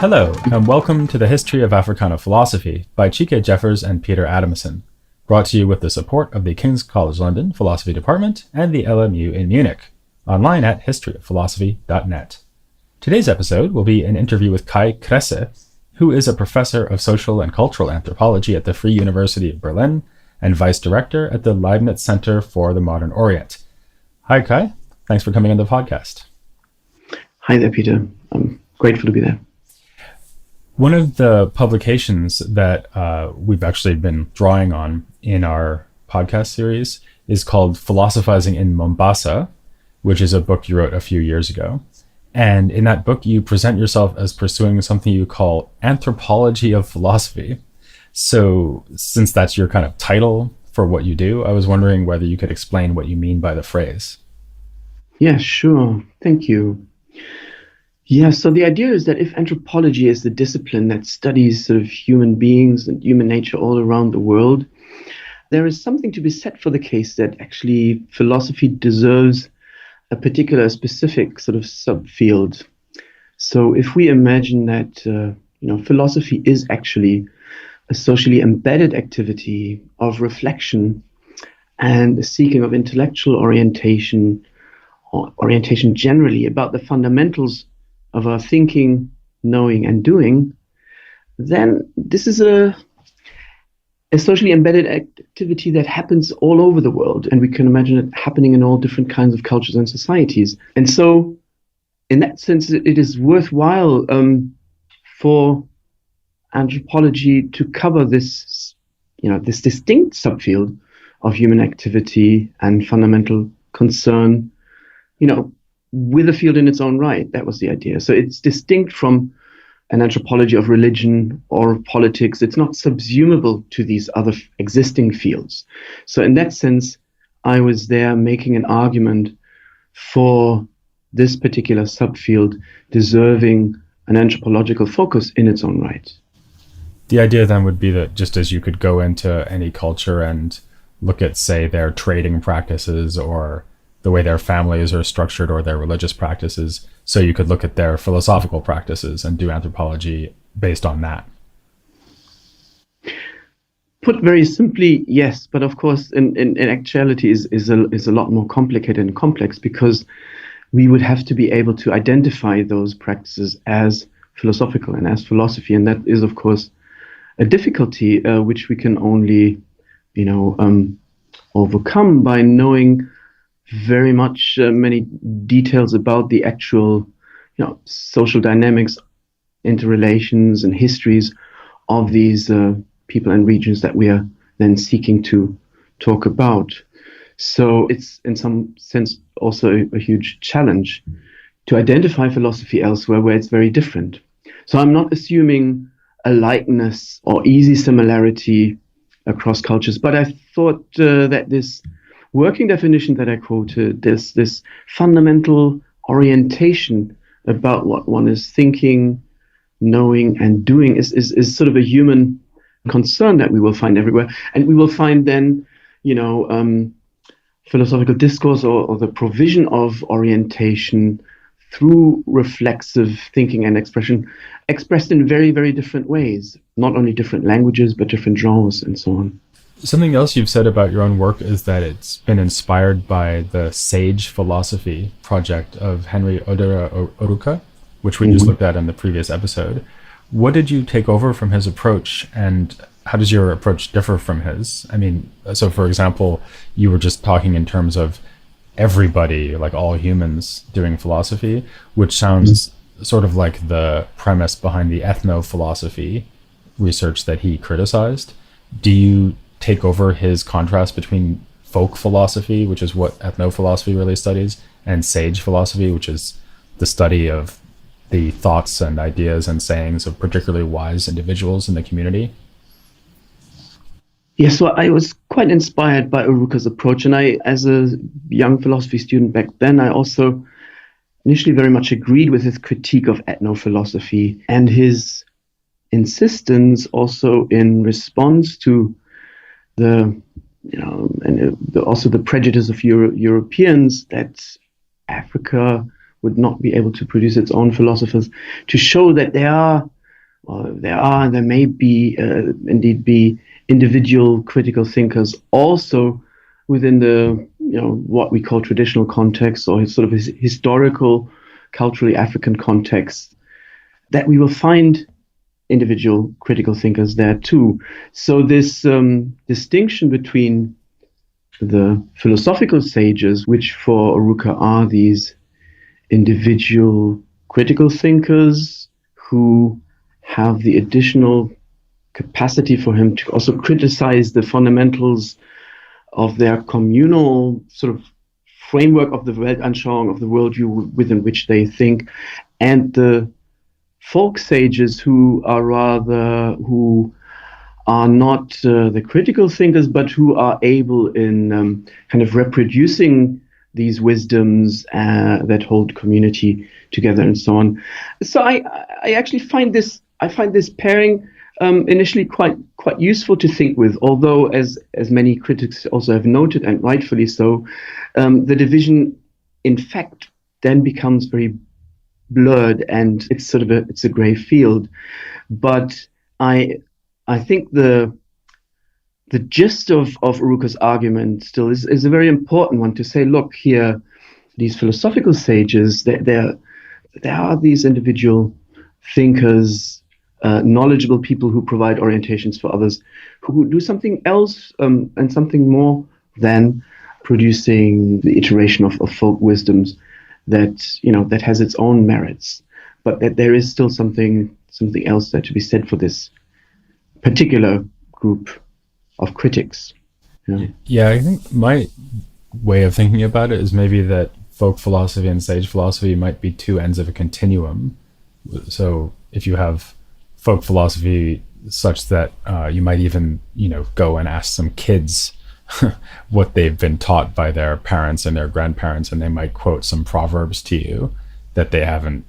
Hello, and welcome to the History of Africana Philosophy by Chike Jeffers and Peter Adamson, brought to you with the support of the King's College London Philosophy Department and the LMU in Munich, online at historyofphilosophy.net. Today's episode will be an interview with Kai Kresse, who is a professor of social and cultural anthropology at the Free University of Berlin and vice director at the Leibniz Center for the Modern Orient. Hi, Kai. Thanks for coming on the podcast. Hi there, Peter. I'm grateful to be there. One of the publications that we've actually been drawing on in our podcast series is called Philosophizing in Mombasa, which is a book you wrote a few years ago. And in that book, you present yourself as pursuing something you call Anthropology of Philosophy. So since that's your kind of title for what you do, I was wondering whether you could explain what you mean by the phrase. Yeah, sure. Thank you. Yeah, so the idea is that if anthropology is the discipline that studies sort of human beings and human nature all around the world, there is something to be said for the case that actually philosophy deserves a particular specific sort of subfield. So if we imagine that, philosophy is actually a socially embedded activity of reflection and a seeking of intellectual orientation, or orientation generally about the fundamentals of our thinking, knowing, and doing, then this is a socially embedded activity that happens all over the world, and we can imagine it happening in all different kinds of cultures and societies. And so, in that sense, it is worthwhile for anthropology to cover this distinct subfield of human activity and fundamental concern, with a field in its own right. That was the idea. So it's distinct from an anthropology of religion or politics. It's not subsumable to these other existing fields. So in that sense, I was there making an argument for this particular subfield deserving an anthropological focus in its own right. The idea then would be that just as you could go into any culture and look at, say, their trading practices or the way their families are structured or their religious practices, so you could look at their philosophical practices and do anthropology based on that. Put very simply, yes, but of course in actuality is a lot more complicated and complex, because we would have to be able to identify those practices as philosophical and as philosophy, and that is of course a difficulty which we can only overcome by knowing very much many details about the actual social dynamics, interrelations, and histories of these people and regions that we are then seeking to talk about. So it's in some sense also a huge challenge to identify philosophy elsewhere where it's very different. So I'm not assuming a likeness or easy similarity across cultures, but I thought that this working definition that I quoted, this fundamental orientation about what one is thinking, knowing, and doing is sort of a human concern that we will find everywhere. And we will find then, philosophical discourse or the provision of orientation through reflexive thinking and expression expressed in very, very different ways, not only different languages, but different genres and so on. Something else you've said about your own work is that it's been inspired by the Sage Philosophy project of Henry Odera Oruka, which we just looked at in the previous episode. What did you take over from his approach, and how does your approach differ from his? I mean, so for example, you were just talking in terms of everybody, like all humans doing philosophy, which sounds sort of like the premise behind the ethno-philosophy research that he criticized. Do you take over his contrast between folk philosophy, which is what ethnophilosophy really studies, and sage philosophy, which is the study of the thoughts and ideas and sayings of particularly wise individuals in the community? Yes, so I was quite inspired by Oruka's approach, and I, as a young philosophy student back then, I also initially very much agreed with his critique of ethnophilosophy and his insistence also in response to also the prejudice of Europeans that Africa would not be able to produce its own philosophers, to show that there are well, there are and there may be indeed be individual critical thinkers also within the what we call traditional context or sort of historical, culturally African context, that we will find individual critical thinkers there too. So this distinction between the philosophical sages, which for Oruka are these individual critical thinkers who have the additional capacity for him to also criticize the fundamentals of their communal sort of framework of the Weltanschauung, of the worldview within which they think, and the folk sages who are not the critical thinkers, but who are able in kind of reproducing these wisdoms that hold community together and so on. So I actually find this pairing initially quite useful to think with, although as many critics also have noted, and rightfully so, the division in fact then becomes very blurred and it's sort of it's a gray field. But I think the gist of Oruka's argument still is a very important one, to say, look here, these philosophical sages, there are these individual thinkers, knowledgeable people who provide orientations for others, who do something else and something more than producing the iteration of folk wisdoms that has its own merits, but that there is still something else there to be said for this particular group of critics. Yeah, I think my way of thinking about it is maybe that folk philosophy and sage philosophy might be two ends of a continuum. So if you have folk philosophy such that you might even go and ask some kids what they've been taught by their parents and their grandparents, and they might quote some proverbs to you that they haven't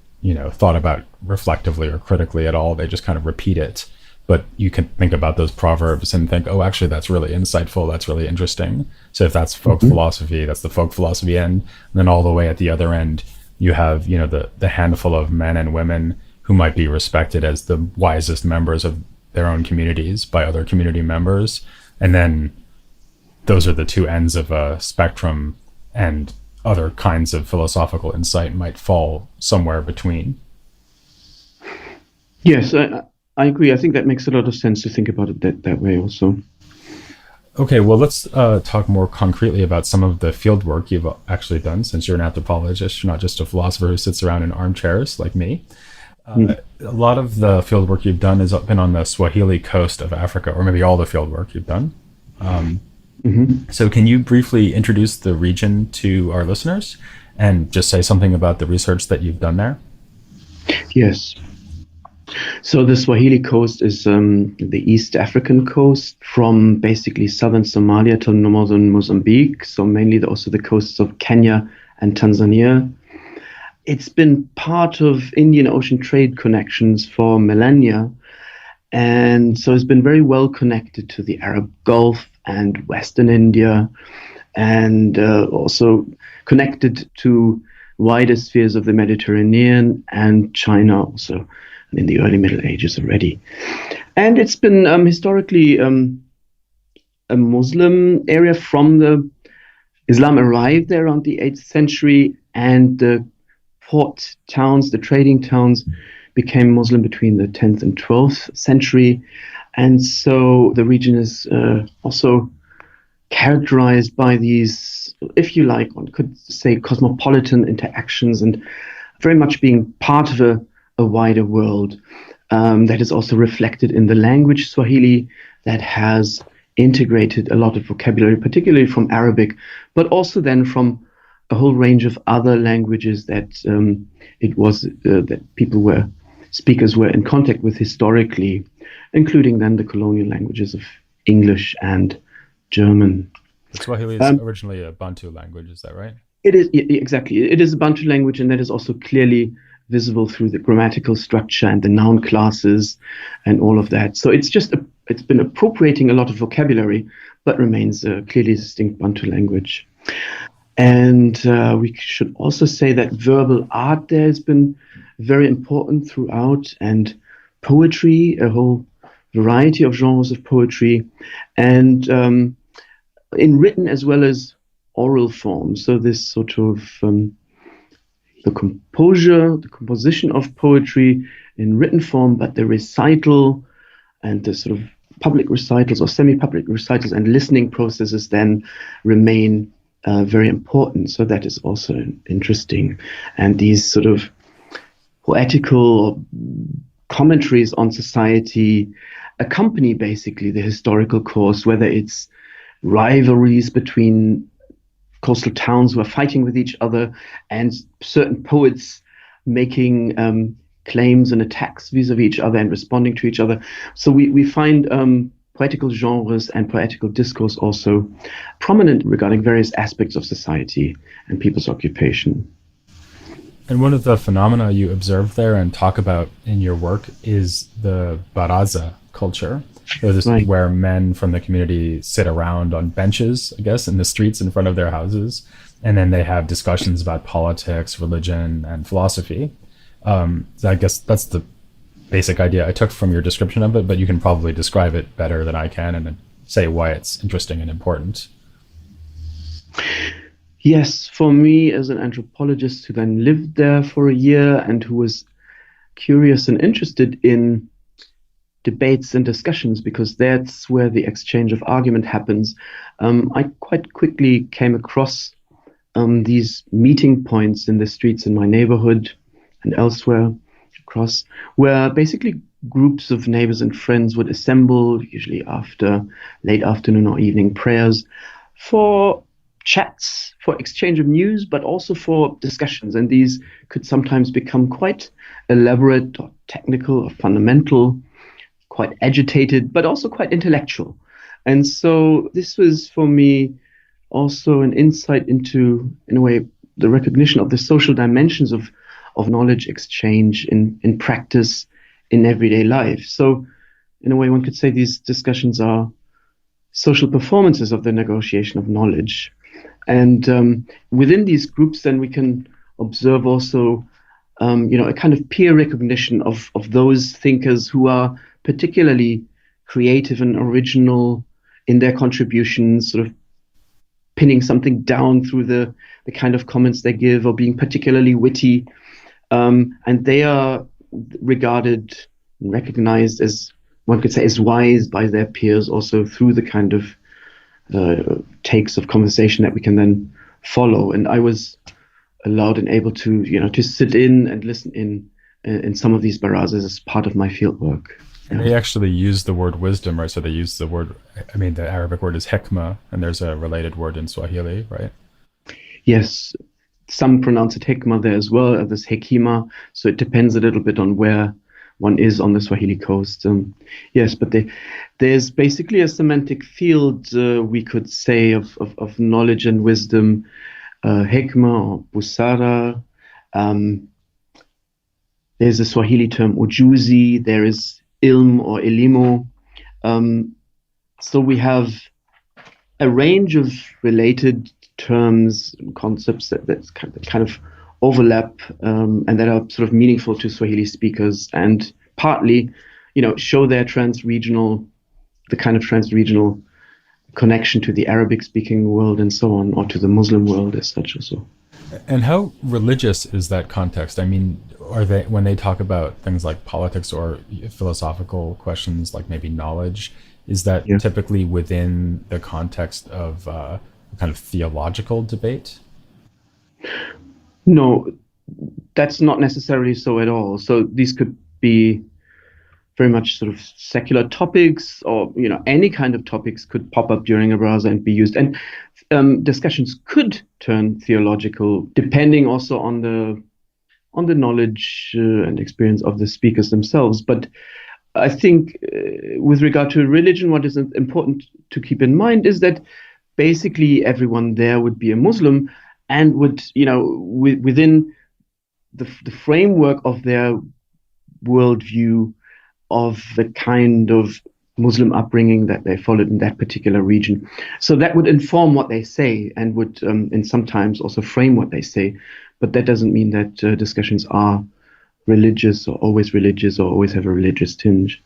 thought about reflectively or critically at all. They just kind of repeat it, but you can think about those proverbs and think, oh, actually that's really insightful, that's really interesting. So if that's folk philosophy, that's the folk philosophy end. And then all the way at the other end you have the handful of men and women who might be respected as the wisest members of their own communities by other community members, and then those are the two ends of a spectrum, and other kinds of philosophical insight might fall somewhere between. Yes, I agree. I think that makes a lot of sense to think about it that way also. Okay, well, let's talk more concretely about some of the field work you've actually done, since you're an anthropologist. You're not just a philosopher who sits around in armchairs like me. A lot of the field work you've done has been on the Swahili Coast of Africa, or maybe all the field work you've done. So can you briefly introduce the region to our listeners and just say something about the research that you've done there? Yes. So the Swahili Coast is the East African coast from basically southern Somalia to northern Mozambique, so mainly also the coasts of Kenya and Tanzania. It's been part of Indian Ocean trade connections for millennia, and so it's been very well connected to the Arab Gulf and Western India, and also connected to wider spheres of the Mediterranean and China also in the early Middle Ages already. And it's been historically a Muslim area from the Islam arrived there around the 8th century, and the port towns, the trading towns, became Muslim between the 10th and 12th century. And so the region is also characterized by these, if you like, one could say cosmopolitan interactions, and very much being part of a wider world that is also reflected in the language Swahili, that has integrated a lot of vocabulary, particularly from Arabic, but also then from a whole range of other languages that that speakers were in contact with historically, including then the colonial languages of English and German. Swahili is originally a Bantu language, is that right? It is, exactly. It is a Bantu language, and that is also clearly visible through the grammatical structure and the noun classes and all of that. So it's been appropriating a lot of vocabulary, but remains a clearly distinct Bantu language. And we should also say that verbal art there has been very important throughout, and poetry, a whole variety of genres of poetry, and in written as well as oral form. So this sort of the composition of poetry in written form, but the recital and the sort of public recitals or semi-public recitals and listening processes then remain very important. So that is also interesting. And these sort of poetical commentaries on society accompany basically the historical course, whether it's rivalries between coastal towns who are fighting with each other and certain poets making claims and attacks vis-a-vis each other and responding to each other. So we find poetical genres and poetical discourse also prominent regarding various aspects of society and people's occupation. And one of the phenomena you observe there and talk about in your work is the baraza culture. So this is where men from the community sit around on benches, I guess, in the streets in front of their houses. And then they have discussions about politics, religion, and philosophy. So I guess that's the basic idea I took from your description of it, but you can probably describe it better than I can and then say why it's interesting and important. Yes, for me as an anthropologist who then lived there for a year and who was curious and interested in debates and discussions, because that's where the exchange of argument happens, I quite quickly came across these meeting points in the streets in my neighborhood and elsewhere across, where basically groups of neighbors and friends would assemble, usually after late afternoon or evening prayers, for chats, for exchange of news, but also for discussions. And these could sometimes become quite elaborate or technical or fundamental, quite agitated, but also quite intellectual. And so this was for me also an insight into, in a way, the recognition of the social dimensions of knowledge exchange in practice in everyday life. So in a way, one could say these discussions are social performances of the negotiation of knowledge. And within these groups, then we can observe also, a kind of peer recognition of those thinkers who are particularly creative and original in their contributions, sort of pinning something down through the kind of comments they give, or being particularly witty. And they are regarded and recognized as, one could say, as wise by their peers, also through the kind of takes of conversation that we can then follow. And I was allowed and able to, to sit in and listen in some of these barazas as part of my field work. And they actually use the word wisdom, right? So they use the word, the Arabic word is hikmah, and there's a related word in Swahili, right? Yes, some pronounce it hikmah there as well, others hekima. So it depends a little bit on where one is on the Swahili Coast. Yes, but there's basically a semantic field, we could say, of knowledge and wisdom, hikmah or busara. There's a Swahili term, ujuzi. There is ilm or elimu. So we have a range of related terms and concepts that kind of overlap and that are sort of meaningful to Swahili speakers, and partly, show their the kind of trans-regional connection to the Arabic-speaking world and so on, or to the Muslim world as such also. And how religious is that context? Are they, when they talk about things like politics or philosophical questions like maybe knowledge, is that typically within the context of a kind of theological debate? No, that's not necessarily so at all. So these could be very much sort of secular topics, or any kind of topics could pop up during a baraza and be used. And discussions could turn theological, depending also on the knowledge and experience of the speakers themselves. But I think with regard to religion, what is important to keep in mind is that basically everyone there would be a Muslim and would, within the framework of their worldview, of the kind of Muslim upbringing that they followed in that particular region. So that would inform what they say and would, and sometimes also frame what they say. But that doesn't mean that discussions are religious or always have a religious tinge.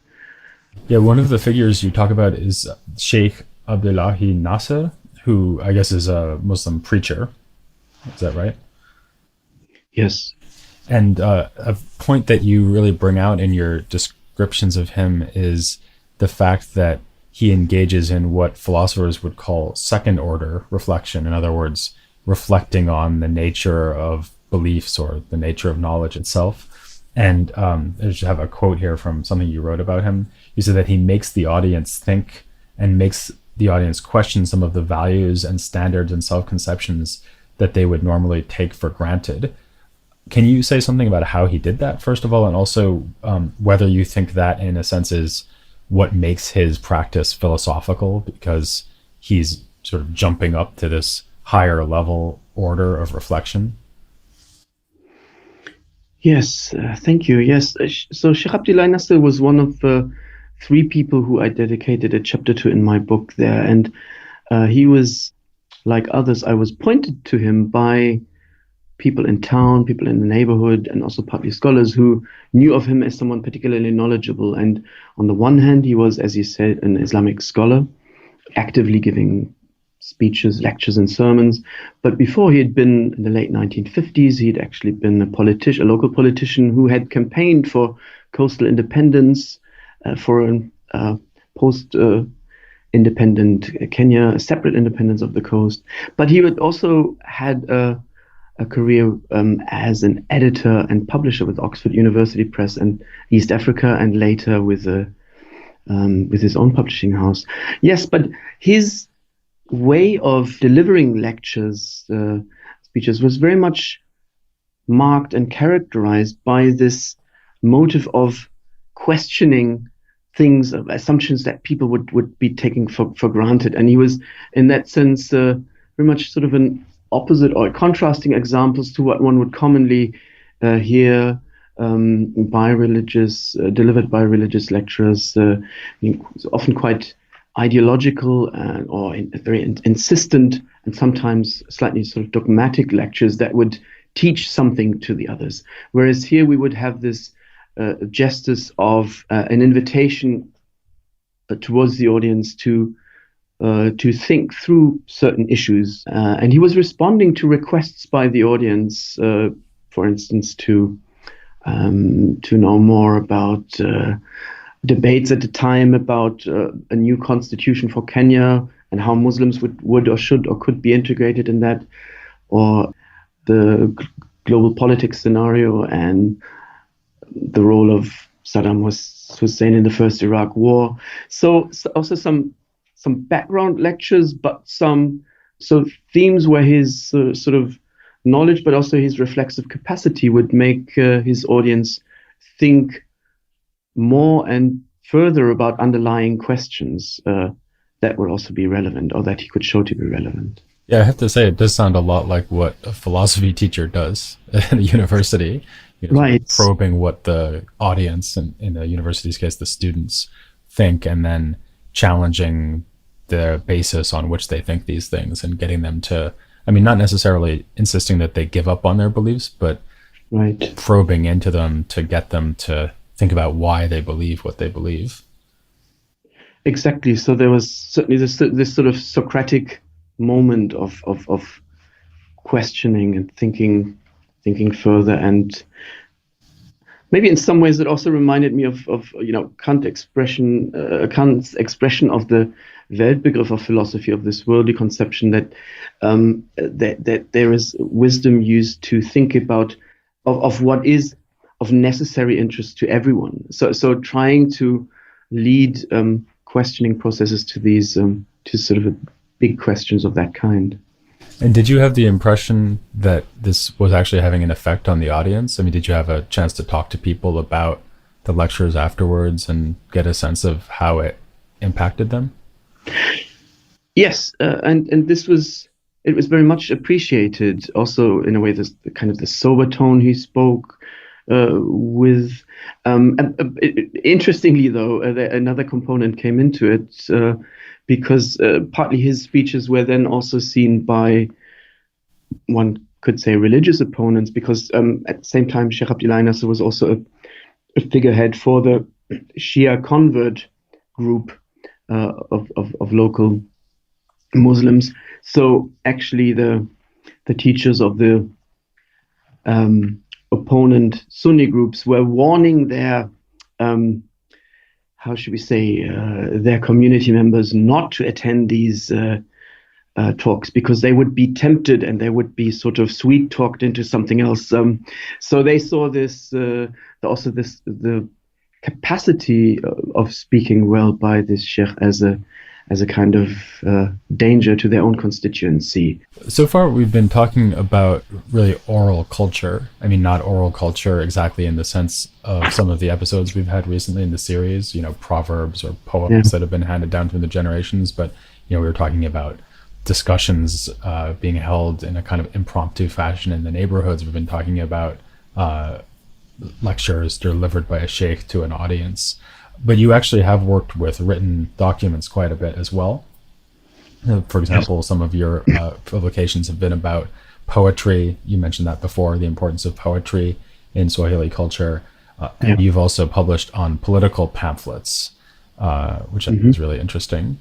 Yeah, one of the figures you talk about is Sheikh Abdullahi Nasser, who I guess is a Muslim preacher. Is that right? Yes. And a point that you really bring out in your descriptions of him is the fact that he engages in what philosophers would call second order reflection. In other words, reflecting on the nature of beliefs or the nature of knowledge itself. And I just have a quote here from something you wrote about him. You said that he makes the audience think and makes the audience question some of the values and standards and self-conceptions that they would normally take for granted. Can you say something about how he did that, first of all, and also whether you think that, in a sense, is what makes his practice philosophical, because he's sort of jumping up to this higher level order of reflection? Yes, thank you. Yes, so Sheikh Abdullah Nasser was one of the three people who I dedicated a chapter to in my book there, and he was, like others, I was pointed to him by people in town, people in the neighborhood, and also partly scholars who knew of him as someone particularly knowledgeable. And on the one hand, he was, as you said, an Islamic scholar, actively giving speeches, lectures, and sermons. But before, he had been, in the late 1950s, he'd actually been a local politician who had campaigned for coastal independence, for a post-independent Kenya, a separate independence of the coast. But he had also had a career as an editor and publisher with Oxford University Press and East Africa, and later with his own publishing house. Yes, but his way of delivering lectures, speeches, was very much marked and characterized by this motive of questioning things, of assumptions that people would be taking for granted. And he was, in that sense, very much sort of an opposite or contrasting examples to what one would commonly hear delivered by religious lecturers, often quite ideological or very insistent and sometimes slightly sort of dogmatic lectures that would teach something to the others. Whereas here we would have this gestus of an invitation towards the audience to think through certain issues. And he was responding to requests by the audience, for instance, to know more about debates at the time about a new constitution for Kenya and how Muslims would or should or could be integrated in that, or the global politics scenario and the role of Saddam Hussein in the first Iraq War. So also some background lectures, but some themes where his sort of knowledge, but also his reflexive capacity would make his audience think more and further about underlying questions that would also be relevant, or that he could show to be relevant. Yeah, I have to say, it does sound a lot like what a philosophy teacher does at a university. Right. Probing what the audience, and in the university's case, the students, think, and then challenging the basis on which they think these things, and getting them to, I mean, not necessarily insisting that they give up on their beliefs, but right, probing into them to get them to think about why they believe what they believe. Exactly. So there was certainly this sort of Socratic moment of questioning and thinking further, and maybe in some ways it also reminded me of Kant's expression of the Weltbegriff of philosophy, of this worldly conception that there is wisdom used to think about of what is of necessary interest to everyone. So trying to lead questioning processes to these to sort of big questions of that kind. And did you have the impression that this was actually having an effect on the audience? I mean, did you have a chance to talk to people about the lectures afterwards and get a sense of how it impacted them? Yes, and it was very much appreciated. Also, in a way, this kind of the sober tone he spoke with. Interestingly, though, another component came into it. Because partly his speeches were then also seen by, one could say, religious opponents, because at the same time, Sheikh Abdullah Nasser was also a figurehead for the Shia convert group of local Muslims. So actually, the teachers of the opponent Sunni groups were warning their how should we say, their community members not to attend these talks, because they would be tempted and they would be sort of sweet talked into something else. So they saw this also the capacity of speaking well by this sheikh as a kind of danger to their own constituency. So far, we've been talking about really oral culture. I mean, not oral culture exactly in the sense of some of the episodes we've had recently in the series, proverbs or poems that have been handed down through the generations. But, we were talking about discussions being held in a kind of impromptu fashion in the neighborhoods. We've been talking about lectures delivered by a sheikh to an audience. But you actually have worked with written documents quite a bit as well. For example, some of your publications have been about poetry. You mentioned that before, the importance of poetry in Swahili culture. And you've also published on political pamphlets, which I think is really interesting.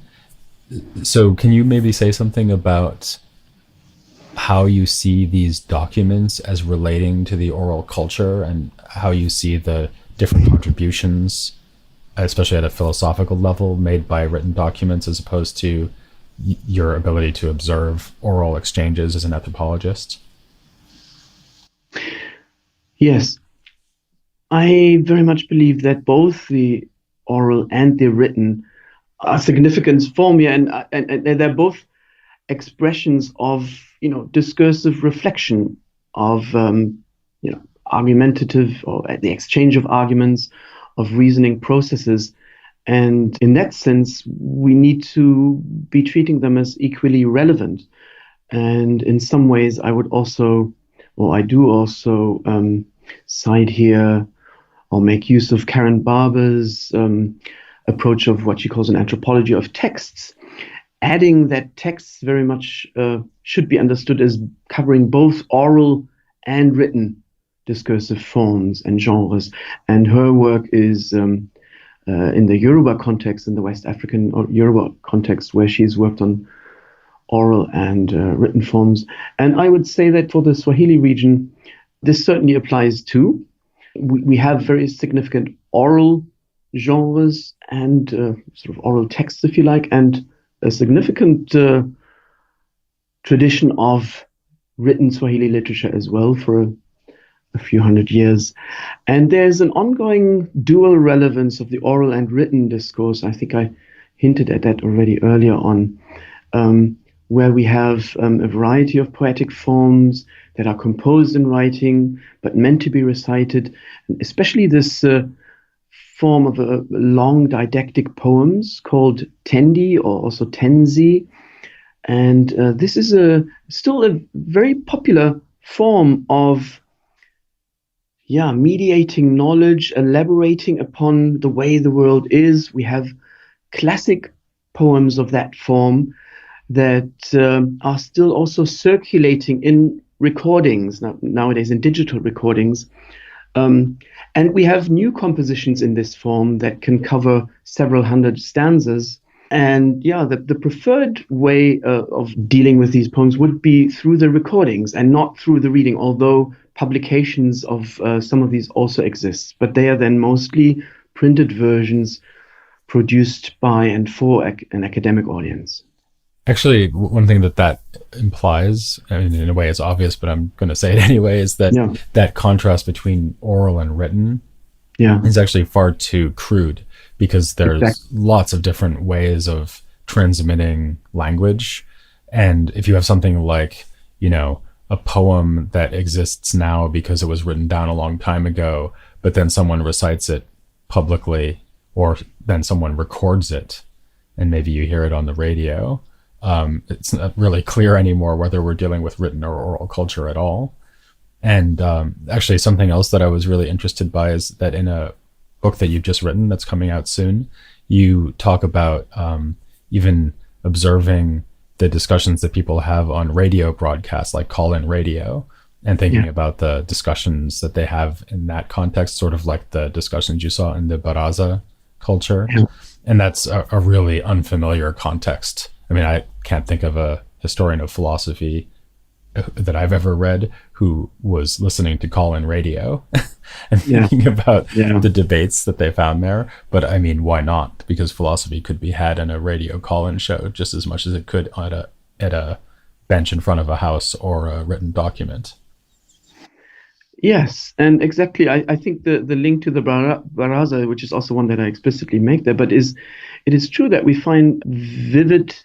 So can you maybe say something about how you see these documents as relating to the oral culture and how you see the different contributions, especially at a philosophical level, made by written documents as opposed to your ability to observe oral exchanges as an anthropologist? Yes, I very much believe that both the oral and the written are significant for me, and they're both expressions of discursive reflection, of argumentative, or the exchange of arguments, of reasoning processes. And in that sense, we need to be treating them as equally relevant. And in some ways, I do also cite here or make use of Karen Barber's approach of what she calls an anthropology of texts, adding that texts very much should be understood as covering both oral and written discursive forms and genres. And her work is in the Yoruba context, in the West African or Yoruba context, where she's worked on oral and written forms. And I would say that for the Swahili region, this certainly applies too. We have very significant oral genres and sort of oral texts, if you like, and a significant tradition of written Swahili literature as well for a few hundred years. And there's an ongoing dual relevance of the oral and written discourse. I think I hinted at that already earlier on, where we have a variety of poetic forms that are composed in writing but meant to be recited, and especially this form of long didactic poems called tendi, or also tenzi. And this is still a very popular form of mediating knowledge, elaborating upon the way the world is. We have classic poems of that form that are still also circulating in recordings, nowadays in digital recordings. And we have new compositions in this form that can cover several hundred stanzas. And the preferred way of dealing with these poems would be through the recordings and not through the reading, although publications of some of these also exist. But they are then mostly printed versions produced by and for an academic audience. Actually, one thing that implies, I mean, in a way it's obvious, but I'm going to say it anyway, is that that contrast between oral and written is actually far too crude, because there's lots of different ways of transmitting language. And if you have something like, a poem that exists now because it was written down a long time ago, but then someone recites it publicly, or then someone records it, and maybe you hear it on the radio, it's not really clear anymore whether we're dealing with written or oral culture at all. And actually, something else that I was really interested by is that in a book that you've just written that's coming out soon, you talk about even observing the discussions that people have on radio broadcasts, like call-in radio, and thinking Yeah. about the discussions that they have in that context, sort of like the discussions you saw in the Baraza culture. Yeah. And that's a really unfamiliar context. I mean, I can't think of a historian of philosophy that I've ever read who was listening to call-in radio and Yeah. thinking about Yeah. the debates that they found there. But I mean, why not? Because philosophy could be had in a radio call-in show just as much as it could at a bench in front of a house or a written document. Yes, and exactly. I think the link to the Baraza, which is also one that I explicitly make there, but it is true that we find vivid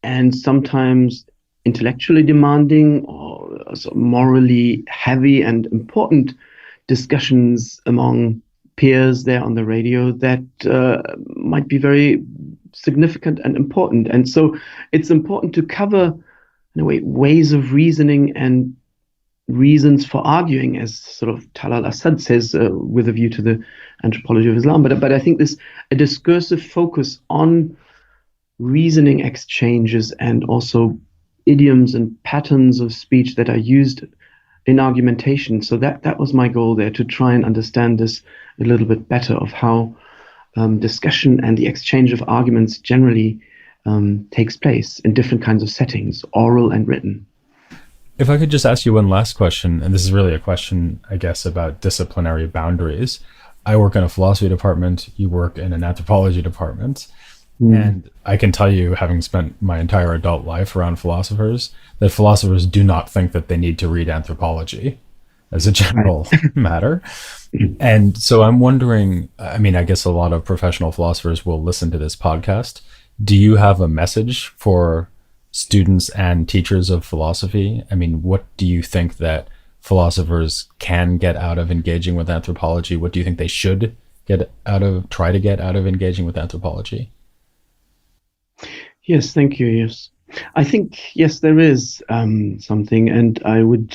and sometimes intellectually demanding or also morally heavy and important discussions among peers there on the radio that might be very significant and important. And so it's important to cover, in a way, ways of reasoning and reasons for arguing, as sort of Talal Asad says, with a view to the anthropology of Islam. But I think a discursive focus on reasoning exchanges and also idioms and patterns of speech that are used in argumentation. So that was my goal there, to try and understand this a little bit better, of how discussion and the exchange of arguments generally takes place in different kinds of settings, oral and written. If I could just ask you one last question, and this is really a question, I guess, about disciplinary boundaries. I work in a philosophy department, you work in an anthropology department, and I can tell you, having spent my entire adult life around philosophers, that philosophers do not think that they need to read anthropology as a general matter. And so I'm wondering, I mean, I guess a lot of professional philosophers will listen to this podcast. Do you have a message for students and teachers of philosophy? I mean, what do you think that philosophers can get out of engaging with anthropology? What do you think they should try to get out of engaging with anthropology? Yes, thank you. Yes, I think, yes, there is something. And I would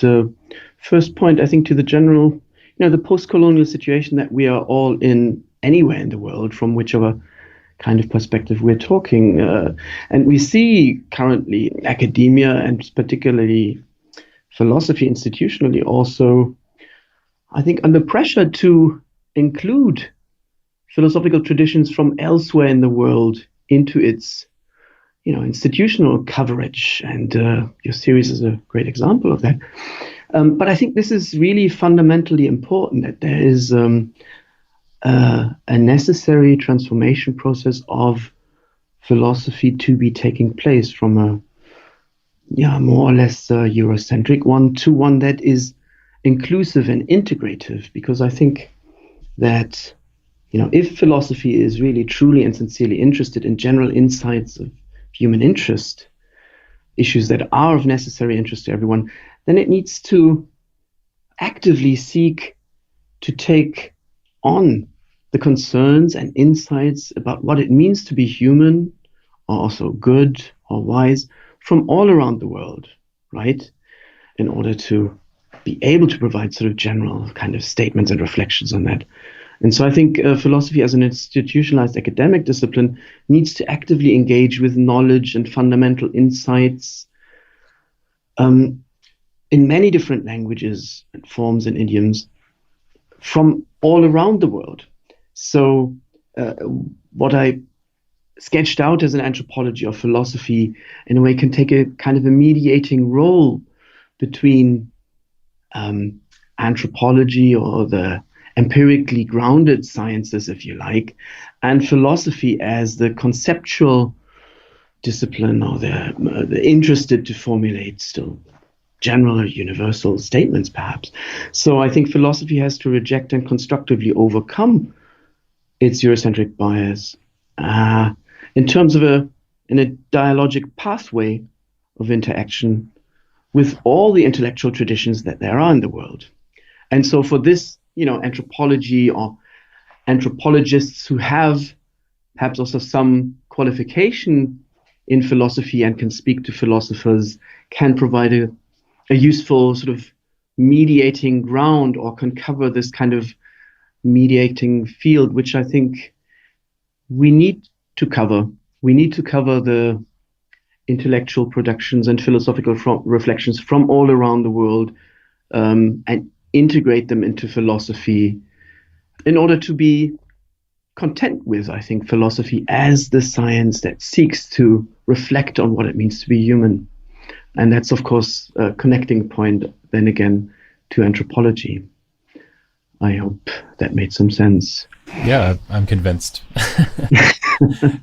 first point, I think, to the general, the post-colonial situation that we are all in anywhere in the world, from whichever kind of perspective we're talking. And we see currently in academia, and particularly philosophy institutionally also, I think, under pressure to include philosophical traditions from elsewhere in the world into its institutional coverage. And your series is a great example of that. But I think this is really fundamentally important, that there is a necessary transformation process of philosophy to be taking place from a more or less Eurocentric one to one that is inclusive and integrative. Because I think that, if philosophy is really truly and sincerely interested in general insights of human interest, issues that are of necessary interest to everyone, then it needs to actively seek to take on the concerns and insights about what it means to be human, or also good or wise, from all around the world, right? In order to be able to provide sort of general kind of statements and reflections on that. And so I think philosophy as an institutionalized academic discipline needs to actively engage with knowledge and fundamental insights in many different languages and forms and idioms from all around the world. So what I sketched out as an anthropology of philosophy, in a way, can take a kind of a mediating role between anthropology, or the empirically grounded sciences, if you like, and philosophy as the conceptual discipline, or the interested to formulate still general or universal statements, perhaps. So I think philosophy has to reject and constructively overcome its Eurocentric bias in terms of a dialogic pathway of interaction with all the intellectual traditions that there are in the world. And so for this, anthropology, or anthropologists who have perhaps also some qualification in philosophy and can speak to philosophers, can provide a useful sort of mediating ground, or can cover this kind of mediating field, which I think we need to cover. We need to cover the intellectual productions and philosophical reflections from all around the world, and integrate them into philosophy in order to be content with, I think, philosophy as the science that seeks to reflect on what it means to be human. And that's, of course, a connecting point, then again, to anthropology. I hope that made some sense. Yeah, I'm convinced.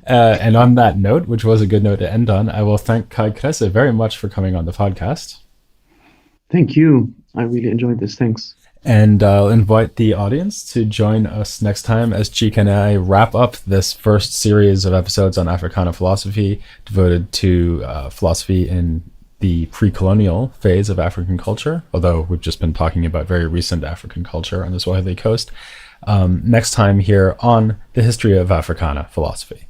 And on that note, which was a good note to end on, I will thank Kai Kresse very much for coming on the podcast. Thank you. I really enjoyed this. Thanks. And I'll invite the audience to join us next time as Cheek and I wrap up this first series of episodes on Africana philosophy devoted to philosophy in the pre-colonial phase of African culture, although we've just been talking about very recent African culture on the Swahili Coast. Next time here on the history of Africana philosophy.